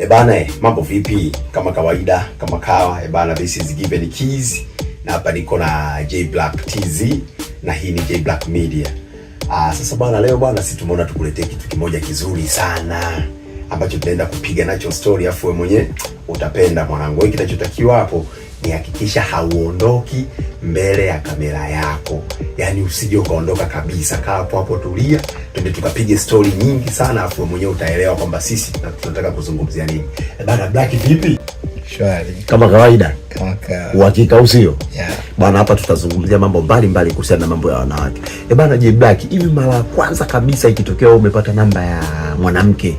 Bana, mambo vipi? Kama kawaida, kama kawa, bana, this is Given Keys. Na hapa niko na J Black TZ na hii ni J Black Media. Sasa bana, leo bana, sisi tumeona tukuletee kitu kimoja kizuri sana ambacho tunaenda kupiga nacho story, afu wewe mwenyewe utapenda mwanangu. Hiki kinachotakiwa hapo ni hakikisha hauondoki mbele ya kamera yako. Yaani usije ukaondoka kabisa. Kaa hapo hapo, tulia. Twende tukapige story nyingi sana, afu wewe mwenyewe utaelewa kwamba sisi tunataka kuzungumzia nini. Bana, Black vipi? Shwari. Kama kawaida. Uhakika usio? Yeah. Bana, hapa tutazungumzia mambo mbalimbali kuhusiana na mambo ya wanawake. Bana, J Black, hivi mara ya kwanza kabisa ikitokea umepata namba ya mwanamke,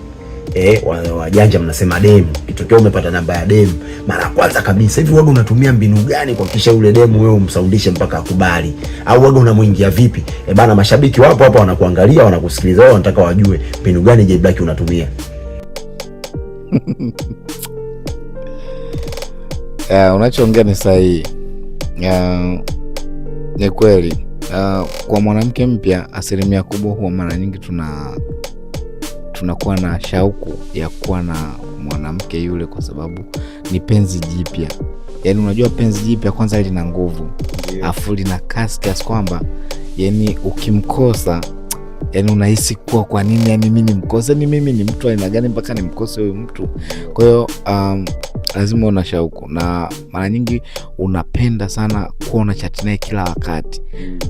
wajanja mnasema demu, ikitokea umepata namba ya demu mara ya kwanza kabisa, hivi wewe unatumia mbinu gani kuhakikisha yule demu wewe umsaudishe mpaka akubali? Au wewe unamuingia vipi? Bana, mashabiki wapo hapa wanakuangalia, wanakusikiliza, wao wanataka wajue mbinu gani J Black unatumia. Unachoongea ni sahihi. Ni kweli. Kwa mwanamke mpya, asilimia kubwa huwa mara nyingi tunakuwa na shauku ya kuwa na mwanamke yule kwa sababu ni penzi jipya. Yaani unajua penzi jipya kwanza lina nguvu. Afu lina kasi kiasi kwamba yani ukimkosa, yani unahisi kuwa kwa nini yani mimi nimkose, ni mimi ni mtu aina gani mpaka nimkose huyu mtu. Kwa hiyo lazima una shauku na mara nyingi unapenda sana kuona chat naye kila wakati.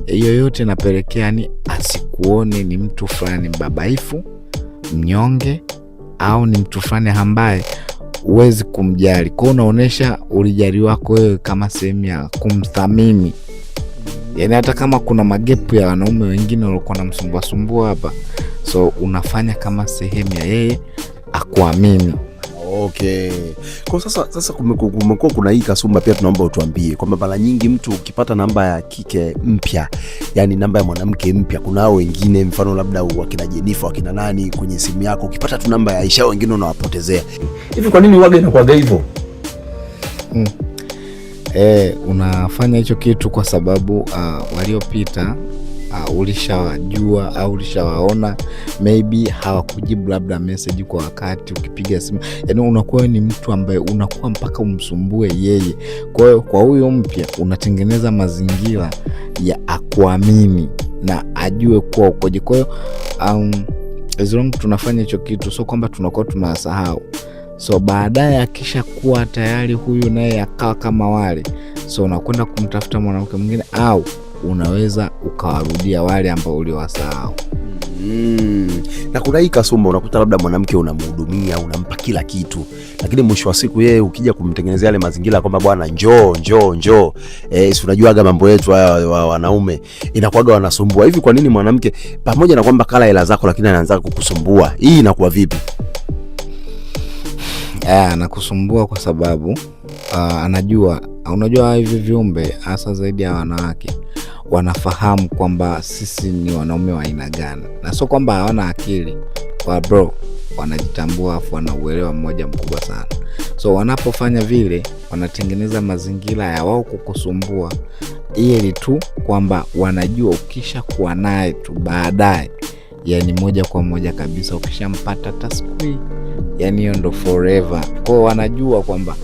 Hiyo yote inapelekea yani asikuone ni mtu fulani mbabaifu, mnyonge, au ni mtu fulani ambaye huwezi kumjali. Kwa hiyo unaonesha ulijali wako wewe kama sehemu ya kumthamini. Yaani hata kama kuna magepu ya wanaume wengine walikuwa wanamsumbua hapa, so unafanya kama sehemu ya yeye akuamini. Okay. Kwa sasa kumekuwa kuna hii kasumba pia, tunaomba utuambie kwamba mara nyingi mtu ukipata namba ya kike mpya, yani namba ya mwanamke mpya, kuna hao wengine mfano labda wakina Jennifer, wakina nani kwenye simu yako, ukipata tu namba ya Aisha wengine unawapotezea. Hivi kwa nini waga inakuwa hivyo? Unafanya hicho kitu kwa sababu waliopita ulishawajua au ulishawaona, maybe hawakujibu labda message kwa wakati ukipiga simu. Yaani unakuwa ni mtu ambaye unakuwa mpaka umsumbue yeye. Kwa hiyo kwa huyo mpya unatengeneza mazingira ya akuamini na ajue kuwa ukoje. Kwa hiyo as long tunafanya hicho kitu, so kwamba tunakuwa tunasahau. So baadaye akisha kuwa tayari huyu naye akawa kama wale, so unakwenda kumtafuta mwanamke mwingine au unaweza ukawarudia wale ambao uliwasahau. Na kuna hii kasumba, unakuta labda mwanamke unamhudumia, unampa kila kitu, lakini mwisho wa siku yeye ukija kumtengenezea yale mazingira kwamba bwana njoo, si unajuaga mambo yetu haya wanaume inakuwaga wanasumbua. Hivi kwa nini mwanamke pamoja na kwamba kala hela zako lakini anaanza kukusumbua? Hii inakuwa vipi? Anakusumbua kwa sababu unajua hivi viumbe hasa zaidi ya wanawake wanafahamu kwamba sisi ni wanaume wa aina gani, na sio kwamba hawana akili. Kwa bro, wanajitambua afu wanauelewa mmoja mkubwa sana. So wanapofanya vile, wanatengeneza mazingira ya wao kukusumbua ili tu kwamba wanajua ukisha kuwa naye tu baadaye, yani moja kwa moja kabisa ukishampata taskui, yani hiyo ndo forever. Kwa wanajua kwamba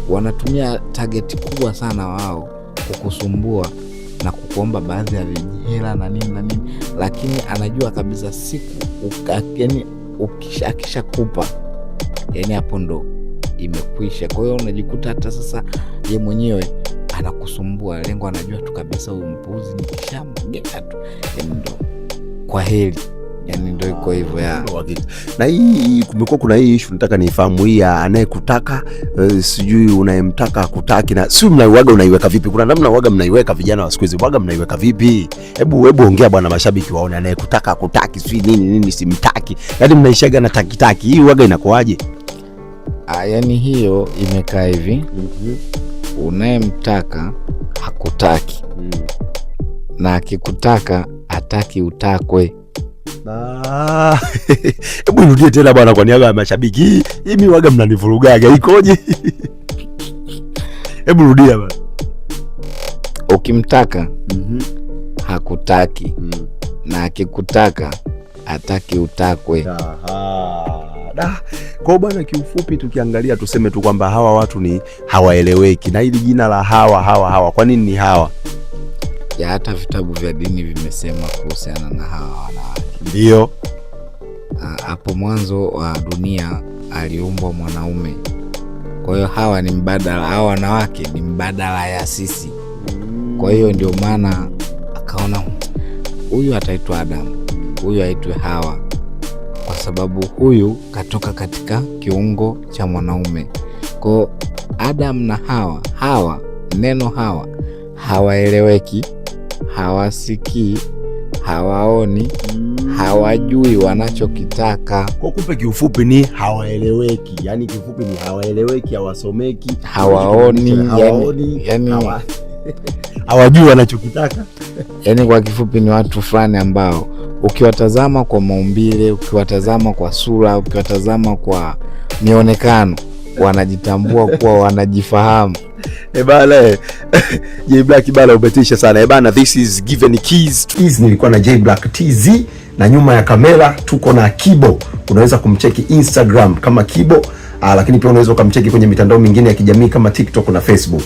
wanatumia target kubwa sana wao kukusumbua na kukuomba baadhi ya hela na nini, lakini anajua kabisa siku yani akishakupa, yani hapo ndo imekwisha. Kwa hiyo unajikuta hata sasa ye mwenyewe anakusumbua, lengo anajua tu kabisa huyu mpuzi nikishamgea tu, yani ndo kwa heri. Yani ndio iko hivyo ya. Na hii kumekuwa kuna hii issue, nataka nifahamu hii anayekutaka sijui unayemtaka kutaki, na si mnaiwaga unaiweka vipi? Kuna namna waga mnaiweka, vijana wa siku hizi waga mnaiweka vipi? Hebu ongea bwana, mashabiki waone anayekutaka kutaki sijui nini simtaki. Yaani mnaishaga na takitaki. Hii waga inakuaje? Yani hiyo imekaa hivi. Unayemtaka hakutaki. Na akikutaka hataki utakwe. Hebu nirudie tena bwana, kwa niaba ya mashabiki. Hii mimi waga mnanivurugaga, ikoje? Hebu rudia bwana. Ukimtaka hakutaki. Na akikutaka hataki utakwe. Kwa bwana, kiufupi tukiangalia tuseme tu kwamba hawa watu ni hawaeleweki. Na hili jina la hawa kwa nini ni hawa? Ya hata vitabu vya dini vimesema kuhusiana na hawa wanawake. Ndio. Hapo mwanzo wa dunia aliumbwa mwanaume. Kwa hiyo hawa ni mbadala, hawa wanawake ni mbadala ya sisi. Kwa hiyo ndio maana akaona huyu ataitwa Adam, huyu aitwe Hawa, kwa sababu huyu katoka katika kiungo cha mwanaume. Kwa Adam na Hawa, neno Hawa hawaeleweki, hawasikii, hawaoni, hawajui wanachokitaka. Kwa kupe kiufupi ni hawaeleweki. Yani kiufupi ni hawaeleweki, hawasomeki, hawaoni, yani hawajui wanachokitaka. Yani kwa kifupi ni watu fulani ambao ukiwatazama kwa maumbile, ukiwatazama kwa sura, ukiwatazama kwa mionekano, wanajitambua kuwa wanajifahamu. Bana J Black bana, umetisha sana. Bana, this is Given Keys. Nilikuwa na J Black TZ na nyuma ya kamera tuko na Kibo. Unaweza kumcheki Instagram kama Kibo, lakini pia unaweza kumcheki kwenye mitandao mingine ya kijamii kama TikTok na Facebook.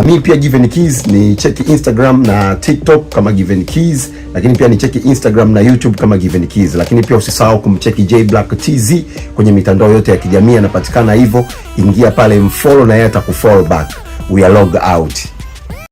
Mimi pia Given Keys ni cheki Instagram na TikTok kama Given Keys, lakini pia ni cheki Instagram na YouTube kama Given Keys. Lakini pia usisahau kumcheki J Black TZ kwenye mitandao yote ya kijamii, anapatikana hivyo. Ingia pale mfollow na yeye atakufollow back. We are logged out.